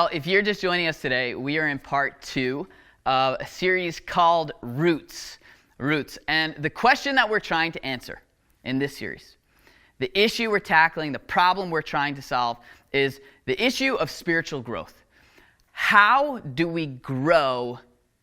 Well, if you're just joining us today, we are in part 2 of a series called Roots. And the question that we're trying to answer in this series, the issue we're tackling, the problem we're trying to solve, is the issue of spiritual growth. How do we grow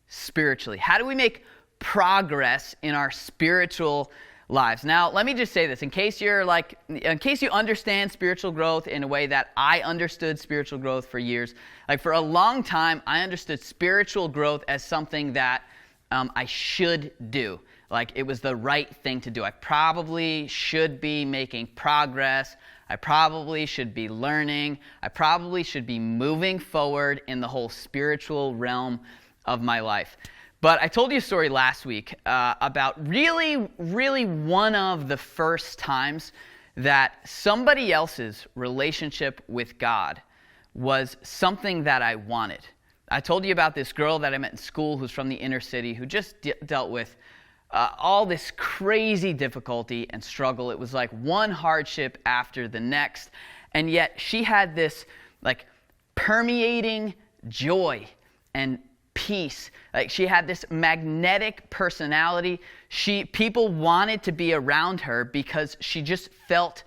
spiritually? How do we make progress in our spiritual lives? Now, let me just say this, in case you understand spiritual growth in a way that I understood spiritual growth for years. Like for a long time, I understood spiritual growth as something that I should do. Like it was the right thing to do. I probably should be making progress. I probably should be learning. I probably should be moving forward in the whole spiritual realm of my life. But I told you a story last week about really one of the first times that somebody else's relationship with God was something that I wanted. I told you about this girl that I met in school who's from the inner city who just dealt with all this crazy difficulty and struggle. It was like one hardship after the next, and yet she had this like permeating joy and peace. Like she had this magnetic personality. People wanted to be around her because she just felt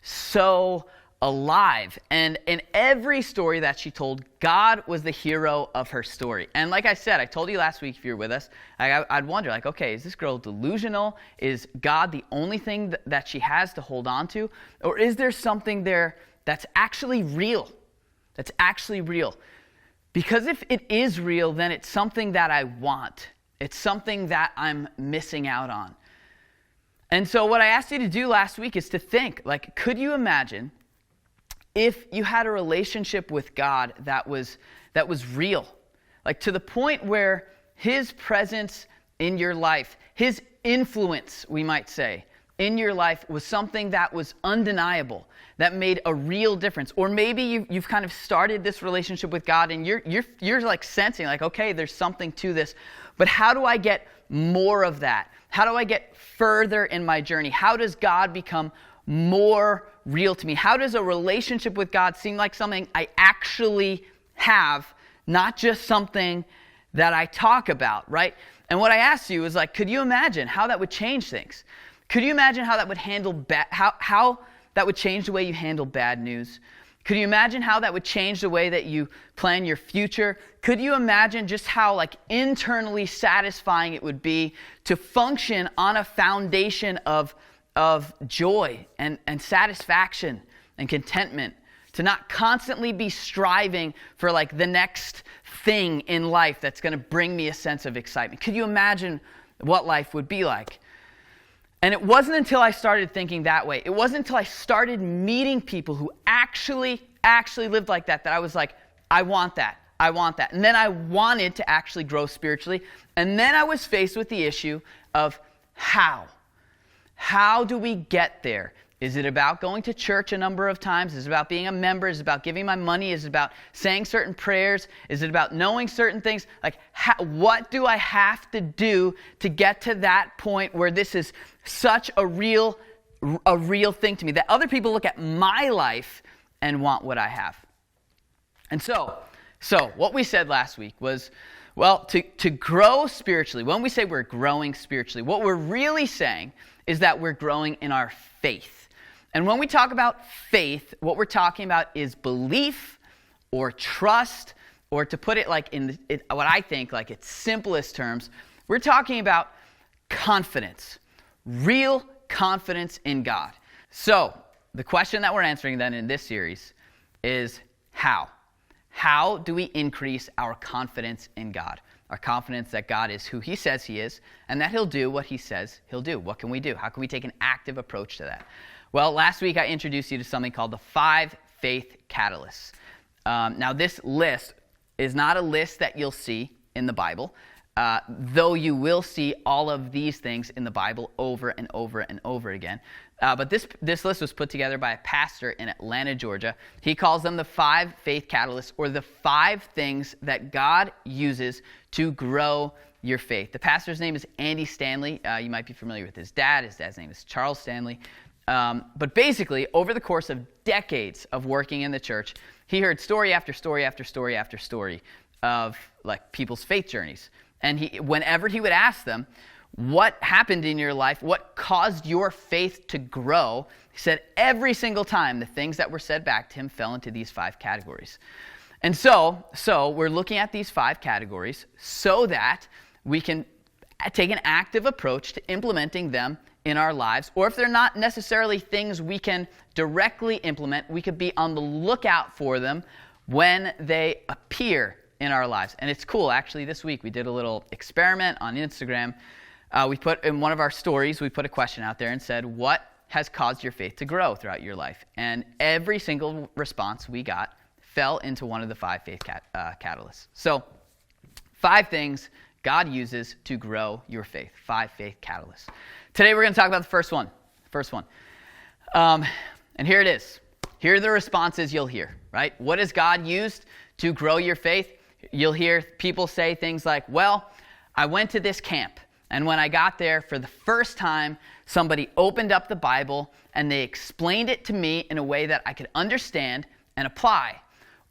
so alive. And in every story that she told, God was the hero of her story. And like I said, I told you last week, if you're with us, I'd wonder, like, okay, is this girl delusional? Is God the only thing that she has to hold on to? Or is there something there that's actually real? That's actually real. Because if it is real, then it's something that I want. It's something that I'm missing out on. And so what I asked you to do last week is to think, like, could you imagine if you had a relationship with God that was real? Like to the point where His presence in your life, His influence, we might say, in your life was something that was undeniable, that made a real difference. Or maybe you've kind of started this relationship with God and you're like sensing like, okay, there's something to this, but how do I get more of that? How do I get further in my journey? How does God become more real to me? How does a relationship with God seem like something I actually have, not just something that I talk about, right? And what I asked you is like, could you imagine how that would change things? Could you imagine how that would how that would change the way you handle bad news? Could you imagine how that would change the way that you plan your future? Could you imagine just how like internally satisfying it would be to function on a foundation of joy and satisfaction and contentment, to not constantly be striving for like the next thing in life that's going to bring me a sense of excitement? Could you imagine what life would be like? And it wasn't until I started thinking that way, it wasn't until I started meeting people who actually lived like that I was like, I want that. And then I wanted to actually grow spiritually. And then I was faced with the issue of how. How do we get there? Is it about going to church a number of times? Is it about being a member? Is it about giving my money? Is it about saying certain prayers? Is it about knowing certain things? Like, what do I have to do to get to that point where this is such a real thing to me, that other people look at my life and want what I have? And so what we said last week was, well, to grow spiritually, when we say we're growing spiritually, what we're really saying is that we're growing in our faith. And when we talk about faith, what we're talking about is belief or trust, or to put it like what I think like its simplest terms, we're talking about confidence, real confidence in God. So the question that we're answering then in this series is how? How do we increase our confidence in God? Our confidence that God is who He says He is, and that He'll do what He says He'll do. What can we do? How can we take an active approach to that? Well, last week I introduced you to something called the 5 faith catalysts. Now, this list is not a list that you'll see in the Bible, though you will see all of these things in the Bible over and over and over again. But this list was put together by a pastor in Atlanta, Georgia. He calls them the 5 faith catalysts, or the 5 things that God uses to grow your faith. The pastor's name is Andy Stanley. You might be familiar with his dad. His dad's name is Charles Stanley. But basically, over the course of decades of working in the church, he heard story after story after story after story of like people's faith journeys. And whenever he would ask them, what happened in your life? What caused your faith to grow? He said every single time the things that were said back to him fell into these 5 categories. And so we're looking at these 5 categories so that we can take an active approach to implementing them in our lives. Or if they're not necessarily things we can directly implement, we could be on the lookout for them when they appear in our lives. And it's cool, actually, this week we did a little experiment on Instagram. We put in one of our stories, we put a question out there and said, what has caused your faith to grow throughout your life? And every single response we got fell into one of the 5 faith catalysts. So 5 things God uses to grow your faith. 5 faith catalysts. Today we're going to talk about the first one. And here it is. Here are the responses you'll hear, right? What has God used to grow your faith? You'll hear people say things like, well, I went to this camp. And when I got there, for the first time, somebody opened up the Bible and they explained it to me in a way that I could understand and apply.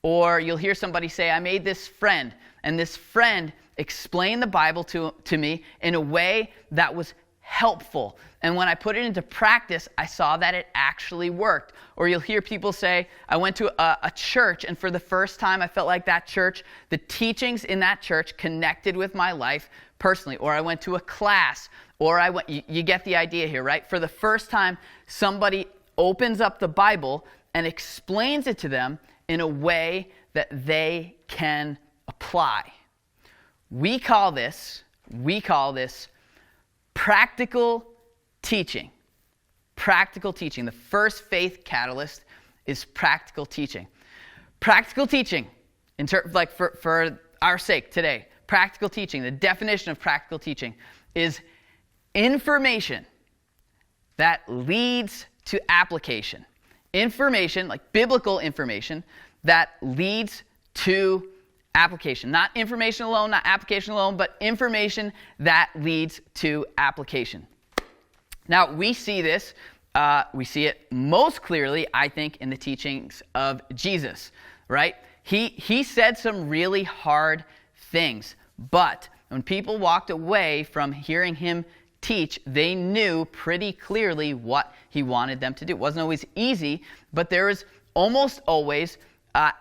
Or you'll hear somebody say, I made this friend, and this friend explained the Bible to me in a way that was helpful. And when I put it into practice, I saw that it actually worked. Or you'll hear people say, I went to a church, and for the first time, I felt like that church, the teachings in that church connected with my life personally. Or I went to a class, or you get the idea here, right? For the first time, somebody opens up the Bible and explains it to them in a way that they can apply. We call this practical teaching. Practical teaching. The first faith catalyst is practical teaching. Practical teaching, for our sake today, practical teaching, the definition of practical teaching is information that leads to application. Information, like biblical information, that leads to application. Not information alone, not application alone, but information that leads to application. Now, we see this, we see it most clearly, I think, in the teachings of Jesus, right? He said some really hard things, but when people walked away from hearing him teach, they knew pretty clearly what he wanted them to do. It wasn't always easy, but there was almost always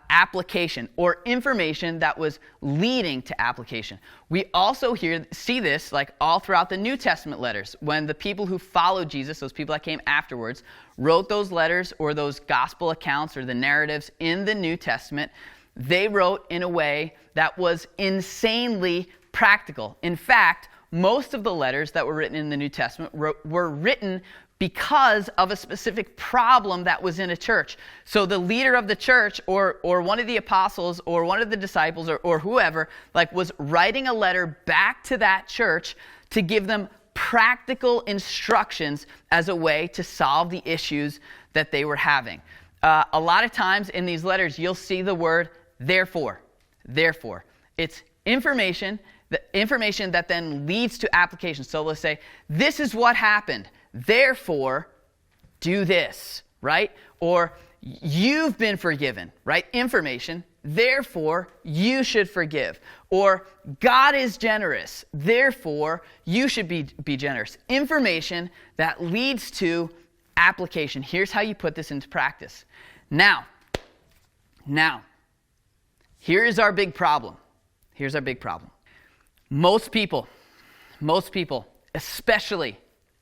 application or information that was leading to application. We also see this like all throughout the New Testament letters. When the people who followed Jesus, those people that came afterwards, wrote those letters or those gospel accounts or the narratives in the New Testament, they wrote in a way that was insanely practical. In fact, most of the letters that were written in the New Testament were written because of a specific problem that was in a church. So the leader of the church or one of the apostles or one of the disciples or whoever was writing a letter back to that church to give them practical instructions as a way to solve the issues that they were having. A lot of times in these letters, you'll see the word therefore. Therefore. It's information that then leads to application. So let's say, this is what happened. Therefore, do this, right? Or you've been forgiven, right? Information. Therefore, you should forgive. Or God is generous. Therefore, you should be generous. Information that leads to application. Here's how you put this into practice. Now, here is our big problem. Here's our big problem. Most people,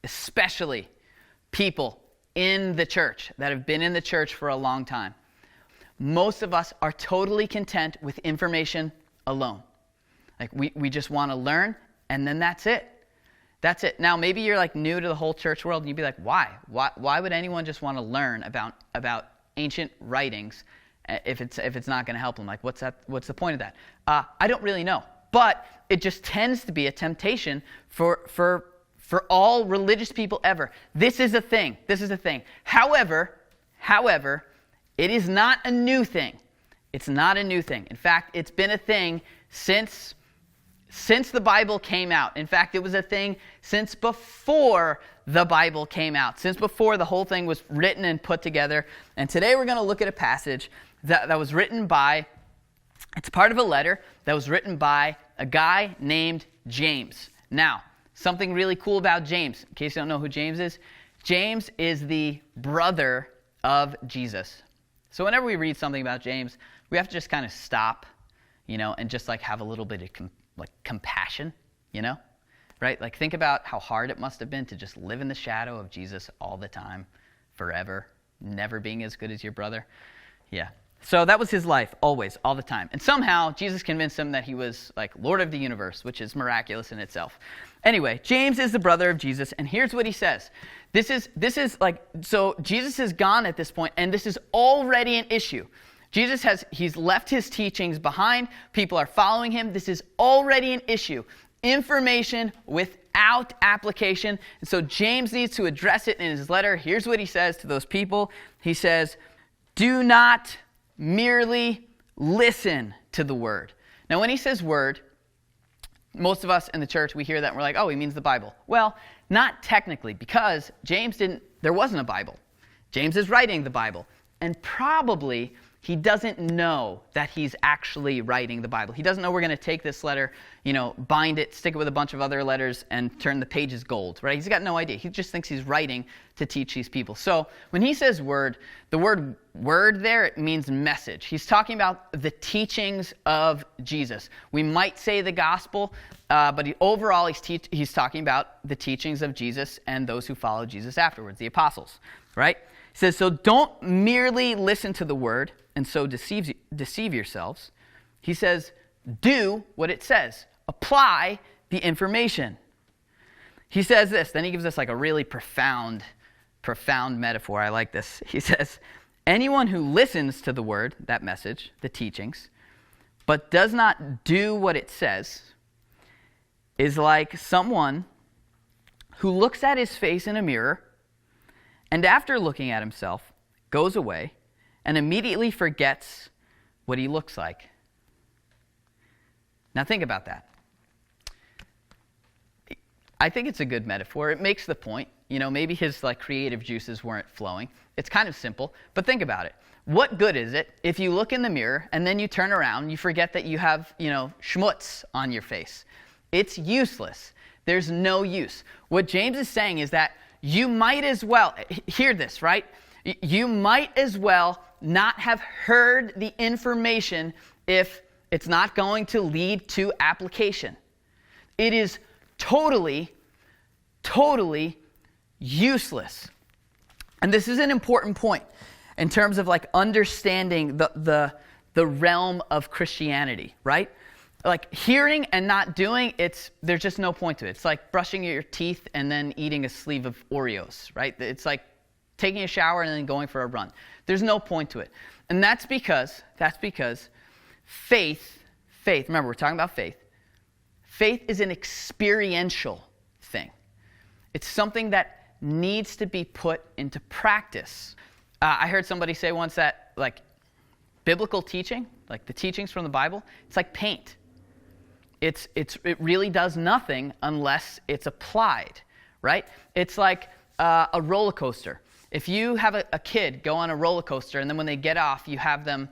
especially people in the church that have been in the church for a long time, most of us are totally content with information alone. Like we just want to learn, and then that's it. That's it. Now, maybe you're new to the whole church world, and you'd be like, why? Why would anyone just want to learn about ancient writings if it's not going to help them? What's the point of that? I don't really know. But it just tends to be a temptation for all religious people ever. This is a thing. However, it is not a new thing. It's not a new thing. In fact, it's been a thing since since the Bible came out. In fact, it was a thing since before the Bible came out, since before the whole thing was written and put together. And today we're going to look at a passage that was written by, it's part of a letter that was written by a guy named James. Now, something really cool about James, in case you don't know who James is the brother of Jesus. So whenever we read something about James, we have to just kind of stop, and just like have a little bit of compassion, right? Like think about how hard it must have been to just live in the shadow of Jesus all the time, forever, never being as good as your brother. Yeah. So that was his life, always, all the time. And somehow, Jesus convinced him that he was like Lord of the universe, which is miraculous in itself. Anyway, James is the brother of Jesus, and here's what he says. This is like, so Jesus is gone at this point, and this is already an issue. He's left his teachings behind. People are following him. This is already an issue. Information without application. And so James needs to address it in his letter. Here's what he says to those people. He says, do not merely listen to the word. Now, when he says word, most of us in the church, we hear that and we're like, oh, he means the Bible. Well, not technically, because there wasn't a Bible. James is writing the Bible. And probably he doesn't know that he's actually writing the Bible. He doesn't know we're going to take this letter, bind it, stick it with a bunch of other letters, and turn the pages gold, right? He's got no idea. He just thinks he's writing to teach these people. So when he says word, the word word there, it means message. He's talking about the teachings of Jesus. We might say the gospel, but overall he's talking about the teachings of Jesus and those who follow Jesus afterwards, the apostles, right? He says, so don't merely listen to the word and so deceive yourselves. He says, do what it says. Apply the information. He says this, then he gives us like a really profound metaphor. I like this. He says, anyone who listens to the word, that message, the teachings, but does not do what it says, is like someone who looks at his face in a mirror and after looking at himself, goes away and immediately forgets what he looks like. Now think about that. I think it's a good metaphor. It makes the point. Maybe his creative juices weren't flowing. It's kind of simple, but think about it. What good is it if you look in the mirror and then you turn around and you forget that you have, schmutz on your face? It's useless. There's no use. What James is saying is that you might as well, hear this, right? You might as well not have heard the information if it's not going to lead to application. It is totally useless. And this is an important point in terms of understanding the realm of Christianity, right? Hearing and not doing, there's just no point to it. It's like brushing your teeth and then eating a sleeve of Oreos, right? It's like taking a shower and then going for a run. There's no point to it. And that's because faith, remember we're talking about faith. Faith is an experiential thing. It's something that needs to be put into practice. I heard somebody say once that biblical teaching, the teachings from the Bible, it's like paint. It really does nothing unless it's applied, right? It's like a roller coaster. If you have a kid go on a roller coaster and then when they get off, you have them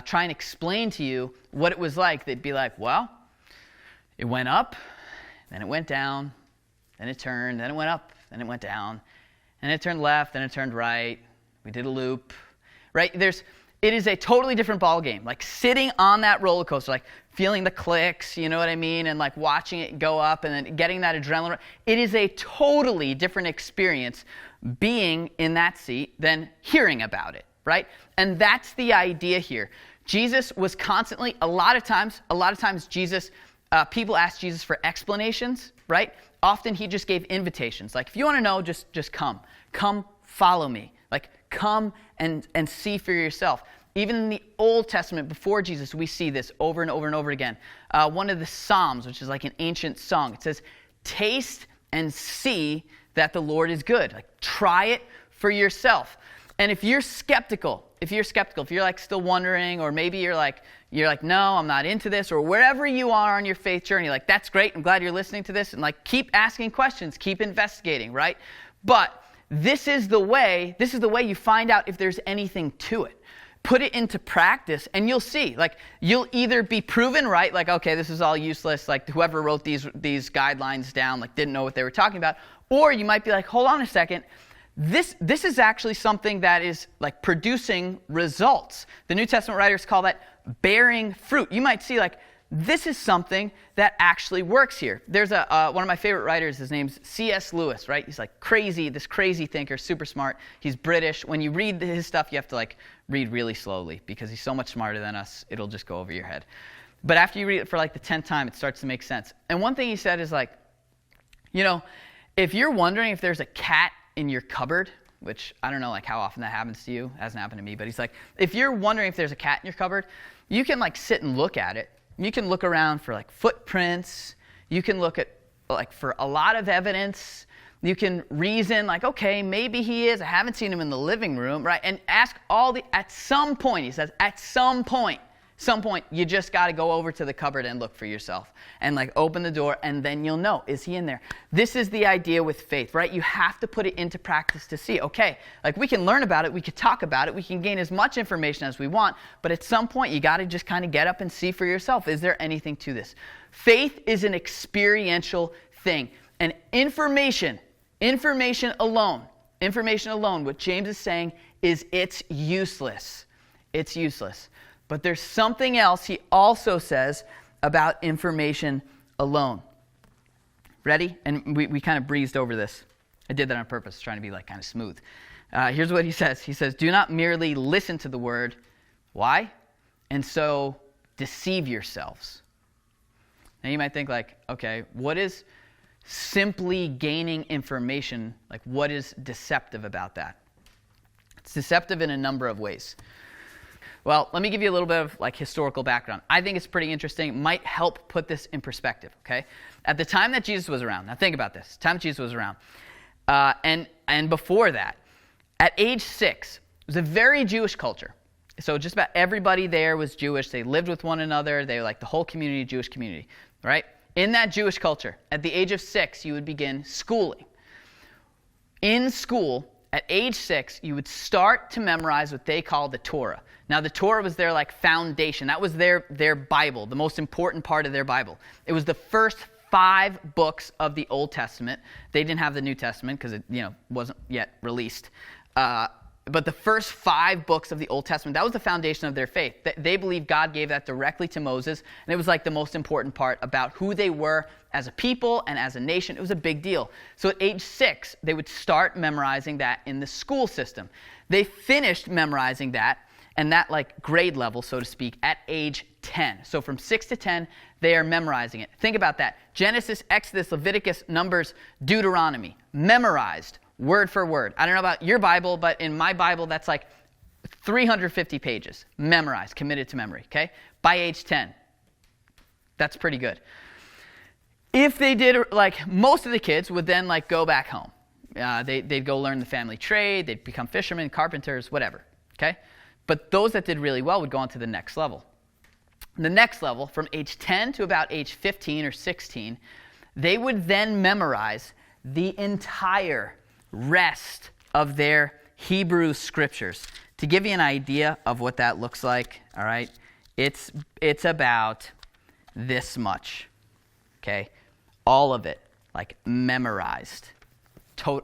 try and explain to you what it was like, they'd be like, well, it went up, then it went down, then it turned, then it went up, then it went down, and it turned left, then it turned right. We did a loop, right? It is a totally different ball game. Sitting on that roller coaster, feeling the clicks, you know what I mean? And watching it go up and then getting that adrenaline. It is a totally different experience being in that seat than hearing about it, right? And that's the idea here. Jesus was constantly, a lot of times Jesus, people asked Jesus for explanations, right? Often he just gave invitations. If you want to know, just come. Come follow me. Come and see for yourself. Even in the Old Testament, before Jesus, we see this over and over and over again. One of the Psalms, which is an ancient song, it says, taste and see that the Lord is good. Try it for yourself. And if you're skeptical, if you're still wondering, or maybe you're you're like, no, I'm not into this, or wherever you are on your faith journey, like, that's great, I'm glad you're listening to this, and like, keep asking questions, keep investigating, right? But this is the way you find out if there's anything to it. Put it into practice, and you'll see, like, you'll either be proven right, like, okay, this is all useless, like, whoever wrote these guidelines down, like, didn't know what they were talking about, or you might be like, hold on a second, this is actually something that is like producing results. The New Testament writers call that bearing fruit. You might see like, this is something that actually works here. There's one of my favorite writers, his name's C.S. Lewis, right? He's like this crazy thinker, super smart. He's British. When you read his stuff, you have to like read really slowly because he's so much smarter than us, it'll just go over your head. But after you read it for like the 10th time, it starts to make sense. And one thing he said is like, you know, if you're wondering if there's a cat in your cupboard, which I don't know like how often that happens to you, it hasn't happened to me, but he's like, if you're wondering if there's a cat in your cupboard, you can like sit and look at it. You can look around for like footprints. You can look at like for a lot of evidence. You can reason like, okay, maybe he is. I haven't seen him in the living room, right? And ask at some point, he says, at some point, you just got to go over to the cupboard and look for yourself and like open the door, and then you'll know, is he in there? This is the idea with faith, right? You have to put it into practice to see, okay, like we can learn about it, we could talk about it, we can gain as much information as we want, but at some point you got to just kind of get up and see for yourself, is there anything to this? Faith is an experiential thing, and information alone, what James is saying is it's useless. It's useless. But there's something else he also says about information alone. Ready? And we kind of breezed over this. I did that on purpose, trying to be like kind of smooth. Here's what he says. He says, do not merely listen to the word. Why? And so deceive yourselves. Now you might think like, okay, what is simply gaining information, like what is deceptive about that? It's deceptive in a number of ways. Well, let me give you a little bit of like historical background. I think it's pretty interesting. Might help put this in perspective, okay? At the time that Jesus was around, now think about this, the time Jesus was around, and before that, at age 6, it was a very Jewish culture. So just about everybody there was Jewish. They lived with one another. They were like the whole community, Jewish community, right? In that Jewish culture, at the age of 6, you would begin schooling. In school, at age 6, you would start to memorize what they call the Torah. Now, the Torah was their like foundation. That was their Bible, the most important part of their Bible. It was the first 5 books of the Old Testament. They didn't have the New Testament because it wasn't yet released. But the first 5 books of the Old Testament, that was the foundation of their faith. They believed God gave that directly to Moses, and it was like the most important part about who they were as a people and as a nation. It was a big deal. So at age 6, they would start memorizing that in the school system. They finished memorizing that, and that like grade level, so to speak, at age 10. So from 6 to 10, they are memorizing it. Think about that. Genesis, Exodus, Leviticus, Numbers, Deuteronomy, memorized word for word. I don't know about your Bible, but in my Bible, that's like 350 pages, memorized, committed to memory, okay? By age 10. That's pretty good. If they did, like most of the kids would then like go back home. They'd go learn the family trade, they'd become fishermen, carpenters, whatever, okay? But those that did really well would go on to the next level. The next level, from age 10 to about age 15 or 16, they would then memorize the entire rest of their Hebrew scriptures. To give you an idea of what that looks like, all right, it's about this much, okay? All of it, like memorized,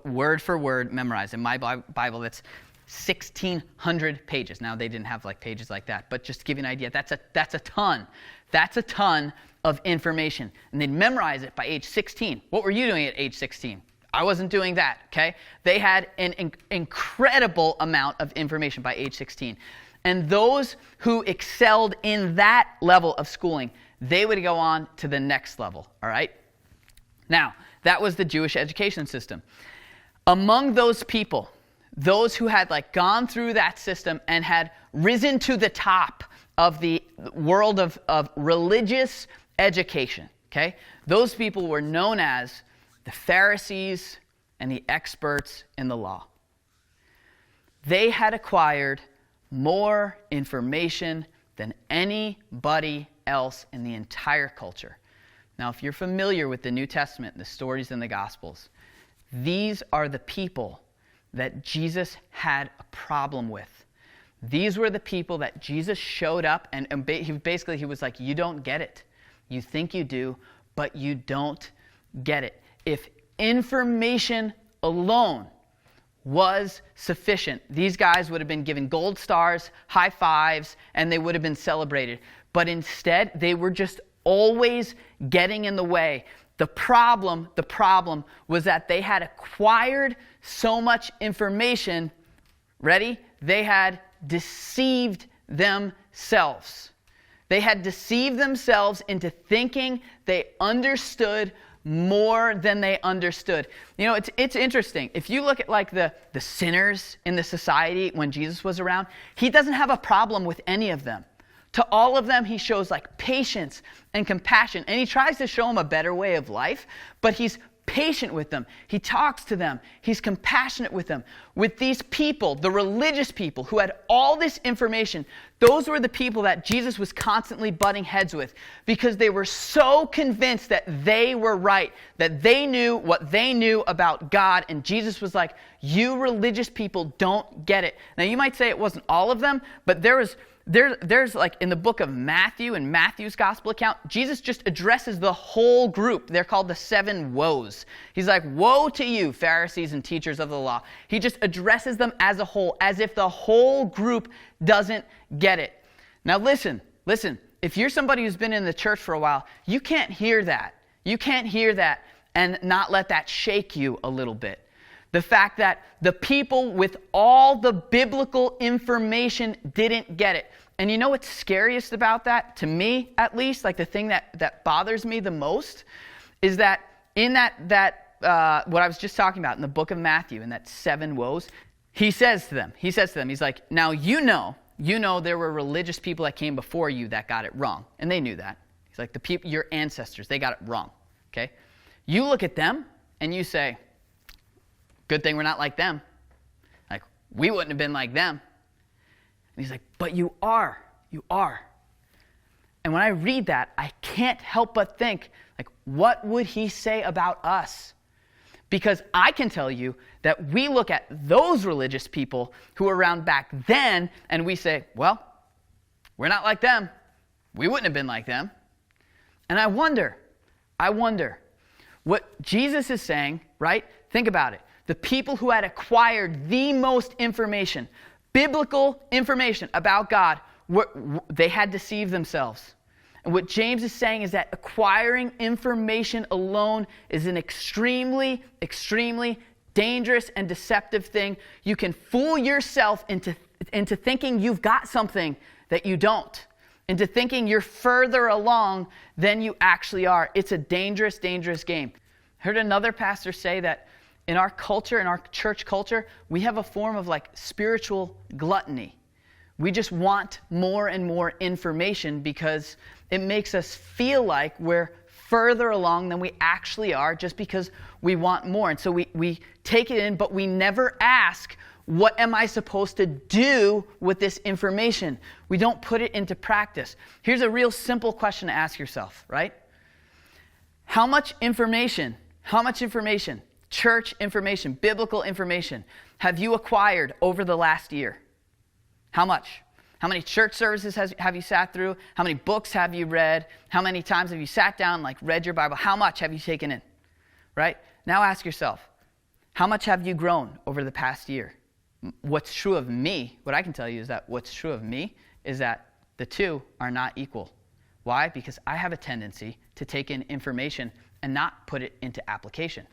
word for word memorized. In my Bible, that's 1,600 pages. Now, they didn't have like pages like that, but just to give you an idea, that's a ton. That's a ton of information. And they'd memorize it by age 16. What were you doing at age 16? I wasn't doing that, okay? They had an incredible amount of information by age 16. And those who excelled in that level of schooling, they would go on to the next level, all right? Now, that was the Jewish education system. Among those people, those who had like gone through that system and had risen to the top of the world of religious education, okay? Those people were known as the Pharisees and the experts in the law. They had acquired more information than anybody else in the entire culture. Now, if you're familiar with the New Testament, the stories in the Gospels, these are the people that Jesus had a problem with. These were the people that Jesus showed up and he was like, you don't get it. You think you do, but you don't get it. If information alone was sufficient, these guys would have been given gold stars, high fives, and they would have been celebrated. But instead, they were just always getting in the way. The problem was that they had acquired so much information. Ready? They had deceived themselves. They had deceived themselves into thinking they understood more than they understood. You know, it's interesting. If you look at like the sinners in the society when Jesus was around, he doesn't have a problem with any of them. To all of them, he shows like patience and compassion, and he tries to show them a better way of life, but he's patient with them. He talks to them. He's compassionate with them. With these people, the religious people who had all this information, those were the people that Jesus was constantly butting heads with because they were so convinced that they were right, that they knew what they knew about God, and Jesus was like, you religious people don't get it. Now, you might say it wasn't all of them, but there's like in the book of Matthew, in Matthew's gospel account, Jesus just addresses the whole group. They're called the 7 woes. He's like, woe to you, Pharisees and teachers of the law. He just addresses them as a whole, as if the whole group doesn't get it. Now listen, if you're somebody who's been in the church for a while, you can't hear that. You can't hear that and not let that shake you a little bit. The fact that the people with all the biblical information didn't get it. And you know what's scariest about that, to me at least, like the thing that bothers me the most, is that in that what I was just talking about in the book of Matthew, in that 7 woes, he says to them, he's like, now you know there were religious people that came before you that got it wrong. And they knew that. He's like, the people, your ancestors, they got it wrong. Okay? You look at them and you say, good thing we're not like them. Like, we wouldn't have been like them. And he's like, but you are. You are. And when I read that, I can't help but think, like, what would he say about us? Because I can tell you that we look at those religious people who were around back then, and we say, well, we're not like them. We wouldn't have been like them. And I wonder what Jesus is saying, right? Think about it. The people who had acquired the most information, biblical information about God, they had deceived themselves. And what James is saying is that acquiring information alone is an extremely, extremely dangerous and deceptive thing. You can fool yourself into thinking you've got something that you don't, into thinking you're further along than you actually are. It's a dangerous, dangerous game. I heard another pastor say that in our culture, in our church culture, we have a form of like spiritual gluttony. We just want more and more information because it makes us feel like we're further along than we actually are just because we want more. And so we take it in, but we never ask, what am I supposed to do with this information? We don't put it into practice. Here's a real simple question to ask yourself, right? How much information, church information, biblical information, have you acquired over the last year? How much? How many church services have you sat through? How many books have you read? How many times have you sat down, like read your Bible? How much have you taken in? Right? Now ask yourself, how much have you grown over the past year? What's true of me, what I can tell you is that what's true of me is that the two are not equal. Why? Because I have a tendency to take in information and not put it into application.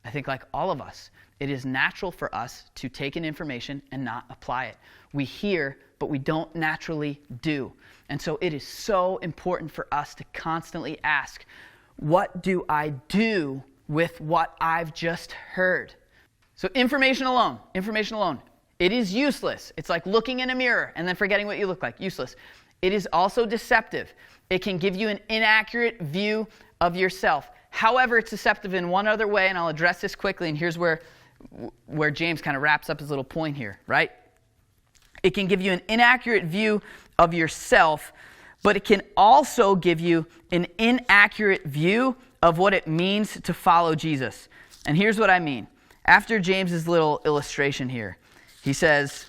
I think like all of us, it is natural for us to take in information and not apply it. We hear, but we don't naturally do. And so it is so important for us to constantly ask, what do I do with what I've just heard? So information alone, it is useless. It's like looking in a mirror and then forgetting what you look like, useless. It is also deceptive. It can give you an inaccurate view of yourself. However, it's deceptive in one other way, and I'll address this quickly, and here's where James kind of wraps up his little point here, right? It can give you an inaccurate view of yourself, but it can also give you an inaccurate view of what it means to follow Jesus. And here's what I mean. After James's little illustration here, he says,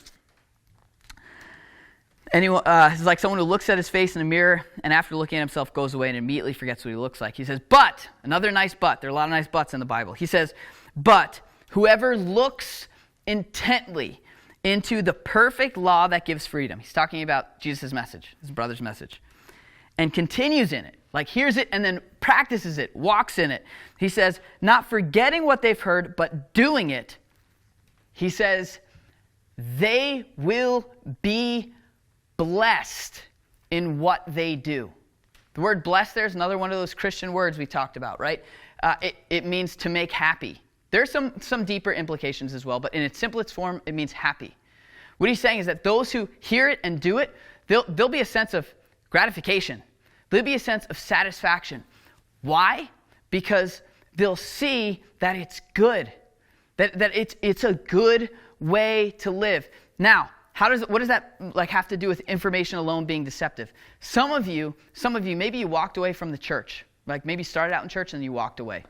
it's like someone who looks at his face in a mirror and after looking at himself goes away and immediately forgets what he looks like. He says, but, another nice but. There are a lot of nice buts in the Bible. He says, but whoever looks intently into the perfect law that gives freedom. He's talking about Jesus' message, his brother's message, and continues in it. Like hears it and then practices it, walks in it. He says, not forgetting what they've heard, but doing it. He says, they will be blessed in what they do. The word blessed there is another one of those Christian words we talked about, right? It means to make happy. There's some deeper implications as well, but in its simplest form, it means happy. What he's saying is that those who hear it and do it, there'll be a sense of gratification. There'll be a sense of satisfaction. Why? Because they'll see that it's good, that it's a good way to live. Now, what does that have to do with information alone being deceptive? Some of you, maybe you walked away from the church, like maybe started out in church and you walked away.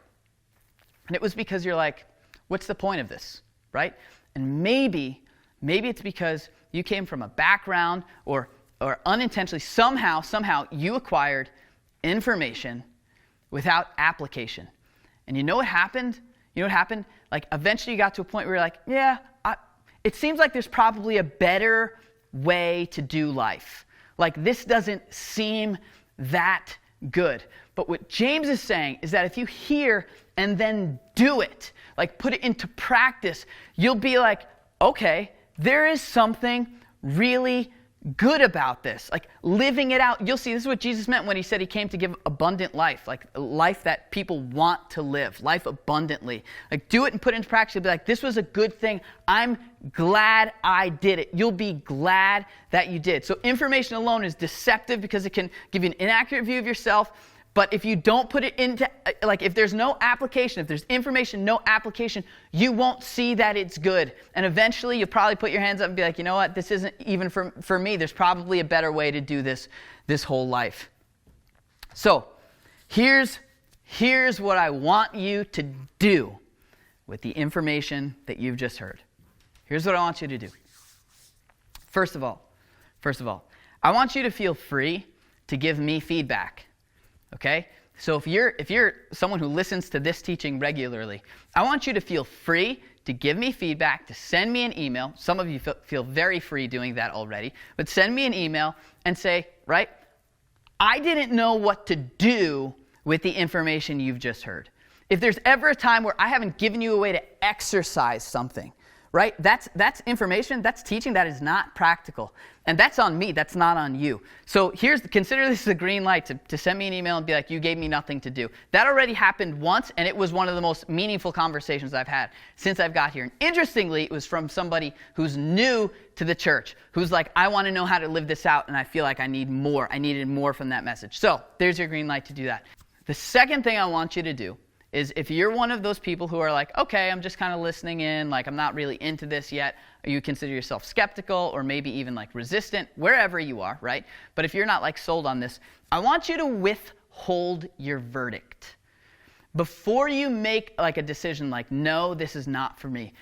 And it was because you're like, what's the point of this, right? And maybe it's because you came from a background or unintentionally, somehow you acquired information without application. And you know what happened? Like eventually you got to a point where you're like, yeah, it seems like there's probably a better way to do life. Like this doesn't seem that good. But what James is saying is that if you hear and then do it, like put it into practice, you'll be like, okay, there is something really good about this. Like living it out. You'll see this is what Jesus meant when he said he came to give abundant life, like life that people want to live, life abundantly. Like do it and put it into practice. You'll be like, this was a good thing. I'm glad I did it. You'll be glad that you did. So information alone is deceptive because it can give you an inaccurate view of yourself. But if you don't put it into, if there's no application, if there's information, no application, you won't see that it's good. And eventually you'll probably put your hands up and be like, you know what, this isn't even for me. There's probably a better way to do this whole life. So here's what I want you to do with the information that you've just heard. Here's what I want you to do. First of all, I want you to feel free to give me feedback. Okay? So if you're someone who listens to this teaching regularly, I want you to feel free to give me feedback, to send me an email. Some of you feel very free doing that already. But send me an email and say, right, I didn't know what to do with the information you've just heard. If there's ever a time where I haven't given you a way to exercise something, right? That's information, that's teaching that is not practical. And that's on me, that's not on you. So consider this a green light to send me an email and be like, you gave me nothing to do. That already happened once, and it was one of the most meaningful conversations I've had since I've got here. And interestingly, it was from somebody who's new to the church, who's like, I want to know how to live this out, and I feel like I needed more from that message. So there's your green light to do that. The second thing I want you to do is if you're one of those people who are like, okay, I'm just kind of listening in, like I'm not really into this yet, you consider yourself skeptical or maybe even like resistant, wherever you are, right? But if you're not like sold on this, I want you to withhold your verdict. Before you make like a decision like, no, this is not for me,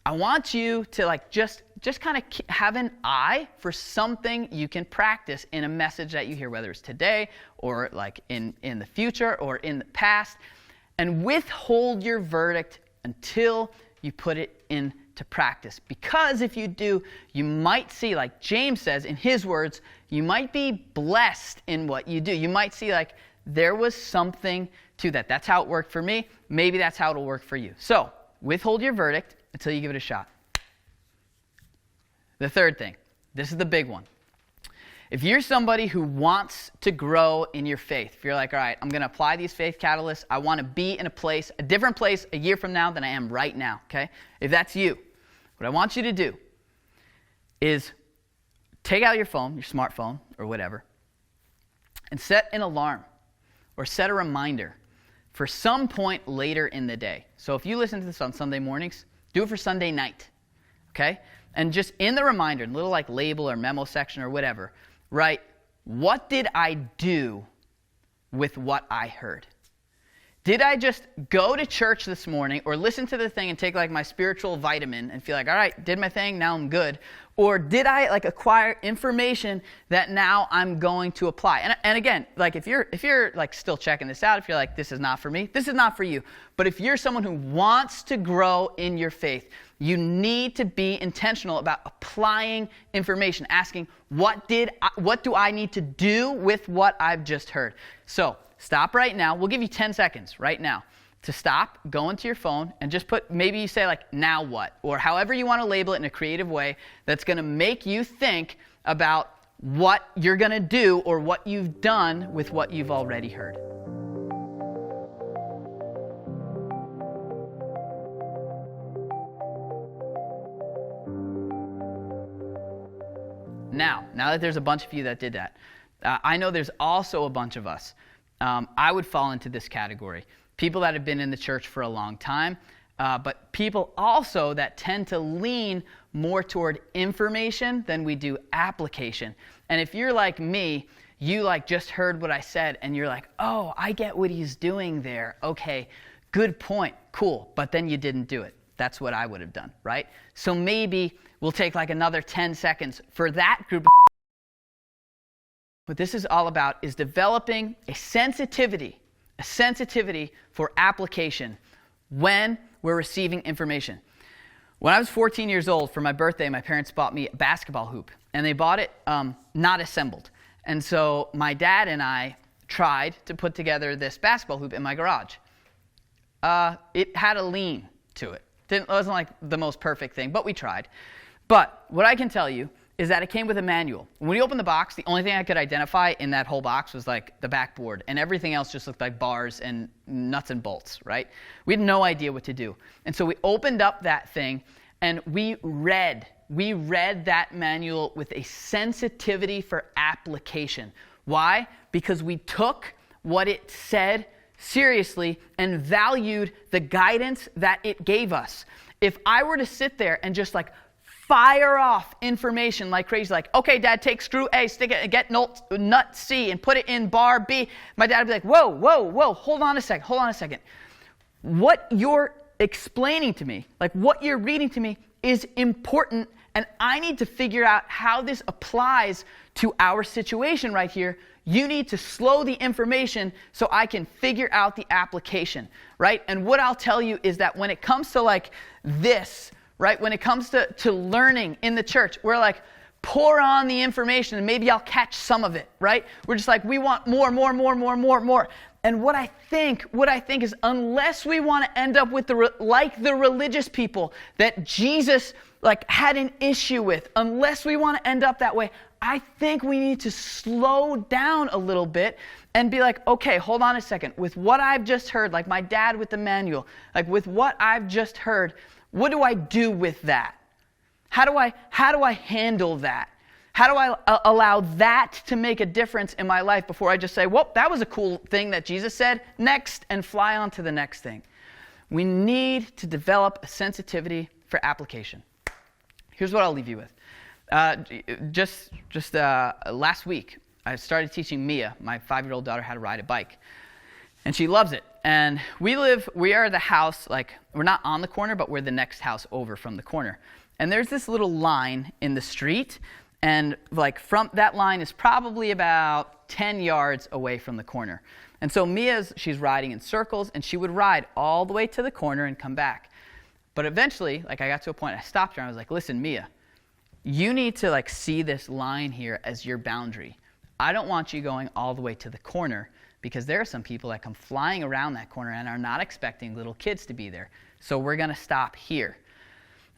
I want you to like just kind of have an eye for something you can practice in a message that you hear, whether it's today or like in the future or in the past. And withhold your verdict until you put it into practice. Because if you do, you might see, like James says in his words, you might be blessed in what you do. You might see like there was something to that. That's how it worked for me. Maybe that's how it'll work for you. So withhold your verdict until you give it a shot. The third thing, this is the big one. If you're somebody who wants to grow in your faith, if you're like, all right, I'm going to apply these faith catalysts, I want to be in a different place a year from now than I am right now, okay? If that's you, what I want you to do is take out your phone, your smartphone or whatever, and set an alarm or set a reminder for some point later in the day. So if you listen to this on Sunday mornings, do it for Sunday night. okay? And just in the reminder, in a little like label or memo section or whatever, write, what did I do with what I heard? Did I just go to church this morning or listen to the thing and take like my spiritual vitamin and feel like, all right, did my thing, now I'm good? Or did I like acquire information that now I'm going to apply? And again, like if you're like still checking this out, if you're like, this is not for me, this is not for you. But if you're someone who wants to grow in your faith, you need to be intentional about applying information, asking, what do I need to do with what I've just heard? So stop right now. We'll give you 10 seconds right now to stop, go into your phone, and just maybe you say like, now what? Or however you want to label it in a creative way that's going to make you think about what you're going to do or what you've done with what you've already heard. Now that there's a bunch of you that did that, I know there's also a bunch of us. I would fall into this category. People that have been in the church for a long time, but people also that tend to lean more toward information than we do application. And if you're like me, you like just heard what I said and you're like, oh, I get what he's doing there. Okay, good point, cool. But then you didn't do it. That's what I would have done, right? So maybe we'll take like another 10 seconds for that group of what this is all about is developing a sensitivity for application when we're receiving information. When I was 14 years old, for my birthday, my parents bought me a basketball hoop, and they bought it not assembled. And so my dad and I tried to put together this basketball hoop in my garage. It had a lean to it. It wasn't like the most perfect thing, but we tried. But what I can tell you is that it came with a manual. When we opened the box, the only thing I could identify in that whole box was like the backboard, and everything else just looked like bars and nuts and bolts, right? We had no idea what to do. And so we opened up that thing, and we read that manual with a sensitivity for application. Why? Because we took what it said seriously and valued the guidance that it gave us. If I were to sit there and just like fire off information like crazy, like, okay, Dad, take screw A, stick it, get nut C, and put it in bar B. My dad would be like, whoa, hold on a second. What you're explaining to me, like what you're reading to me is important, and I need to figure out how this applies to our situation right here. You need to slow the information so I can figure out the application, right? And what I'll tell you is that when it comes to like this, right? When it comes to learning in the church, we're like, pour on the information and maybe I'll catch some of it, right? We're just like, we want more. And what I think is unless we want to end up with like the religious people that Jesus like had an issue with, unless we want to end up that way, I think we need to slow down a little bit and be like, okay, hold on a second. With what I've just heard, like my dad with the manual, like with what I've just heard, what do I do with that? How do I handle that? How do I allow that to make a difference in my life before I just say, well, that was a cool thing that Jesus said, next, and fly on to the next thing? We need to develop a sensitivity for application. Here's what I'll leave you with. Just last week, I started teaching Mia, my 5-year-old daughter, how to ride a bike. And she loves it. And we are the house, like, we're not on the corner, but we're the next house over from the corner. And there's this little line in the street, and like from that line is probably about 10 yards away from the corner. And so she's riding in circles, and she would ride all the way to the corner and come back. But eventually, like I got to a point, I stopped her, and I was like, listen, Mia, you need to like see this line here as your boundary. I don't want you going all the way to the corner, because there are some people that come flying around that corner and are not expecting little kids to be there. So we're going to stop here.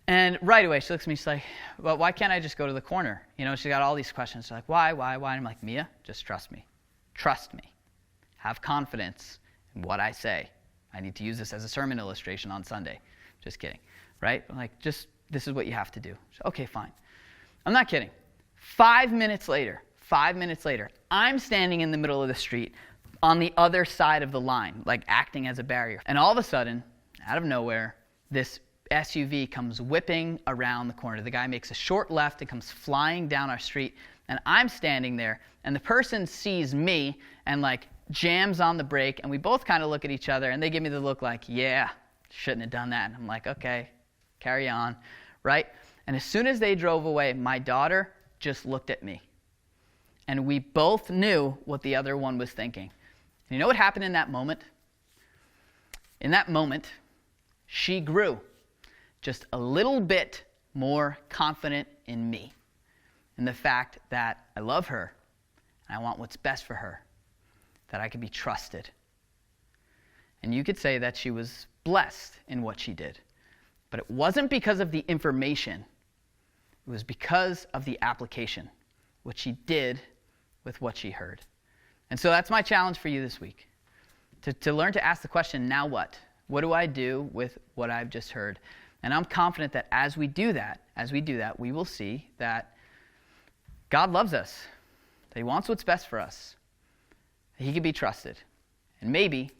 And right away, she looks at me, she's like, well, why can't I just go to the corner? You know, she's got all these questions. She's like, why? And I'm like, Mia, just trust me. Trust me. Have confidence in what I say. I need to use this as a sermon illustration on Sunday. Just kidding, right? I'm like, this is what you have to do. She's, okay, fine. I'm not kidding. 5 minutes later, I'm standing in the middle of the street on the other side of the line, like acting as a barrier. And all of a sudden, out of nowhere, this SUV comes whipping around the corner. The guy makes a short left and comes flying down our street, and I'm standing there, and the person sees me and like jams on the brake, and we both kind of look at each other, and they give me the look like, yeah, shouldn't have done that. And I'm like, okay, carry on, right? And as soon as they drove away, my daughter just looked at me. And we both knew what the other one was thinking. And you know what happened in that moment? In that moment, she grew just a little bit more confident in me, in the fact that I love her, and I want what's best for her, that I could be trusted. And you could say that she was blessed in what she did. But it wasn't because of the information. It was because of the application, what she did with what she heard. And so that's my challenge for you this week, to learn to ask the question, now what? What do I do with what I've just heard? And I'm confident that as we do that, we will see that God loves us, that he wants what's best for us, that he can be trusted. And maybe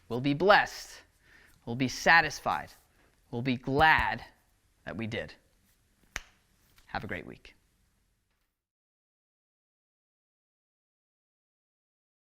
we'll be blessed, we'll be satisfied, we'll be glad that we did. Have a great week.